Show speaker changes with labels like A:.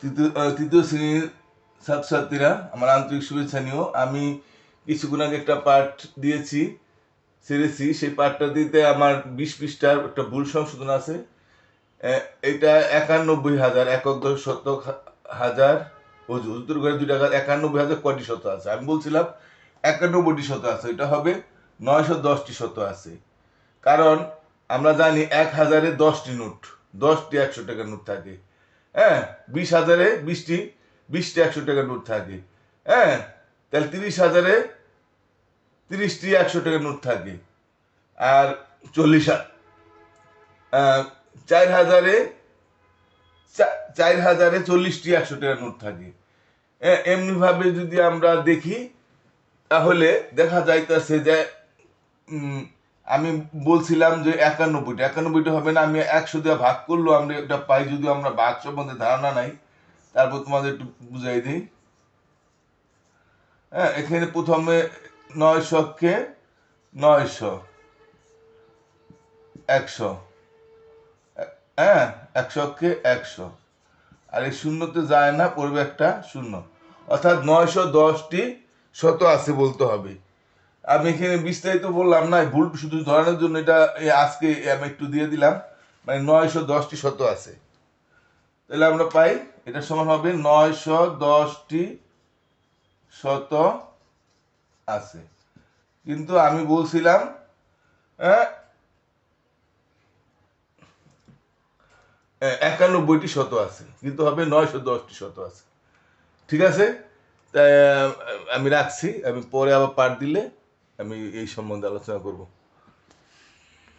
A: তৃতীয় শ্রেণীর ছাত্রছাত্রীরা আমার আন্তরিক শুভেচ্ছা নিও। আমি কিছুক্ষণ আগে একটা পাঠ ছেড়েছি। সেই পাঠটা দিতে আমার 20 পৃষ্ঠার একটা ভুল সংশোধন আছে। এটা 91,000 একক দশ শতক হাজার উত্তর করে 2 টাকা 91,000 কয়টি শত আছে? আমি বলছিলাম 91টি শত আছে, এটা হবে 910টি শত আছে। কারণ আমরা জানি 1,000-এ 10টি নোট, 10টি 100 টাকার নোট থাকে। হ্যাঁ, 20,000-এ 20টি 100 টাকার নোট থাকে। হ্যাঁ, তাহলে 30,000-এ 30টি 100 টাকার নোট থাকে। আর 4,000-এ 40টি 100 টাকার নোট থাকে। এমনি ভাবে যদি আমরা দেখি তাহলে দেখা যাইতেছে যে আমি বলছিলাম যে 91টা হবে না, আমি 100 দিয়ে ভাগ করলো আমরা এটা পাই। যদি আমরা ভাগ সম্বন্ধে ধারণা নাই, তারপর তোমাদের একটু বুঝাই দিই। হ্যাঁ, এখানে প্রথমে 900-কে 900, 100, হ্যাঁ, 100-কে 100, আর এই শূন্যতে যায় না, পড়বে একটা শূন্য, অর্থাৎ 910টি শত আছে বলতে হবে। আমি এখানে বিস্তারিত বললাম না, ভুল শুধু ধরানোর জন্য এটা আজকে আমি একটু দিয়ে দিলাম। মানে 910টি শত আছে, তাহলে আমরা পাই এটা সমান হবে 910টি শত আছে। কিন্তু আমি বলছিলাম 91টি শত আছে, কিন্তু হবে 910টি শত আছে। ঠিক আছে, তাই আমি রাখছি। আমি পরে আবার পাঠ দিলে আমি এই সম্বন্ধে আলোচনা করব।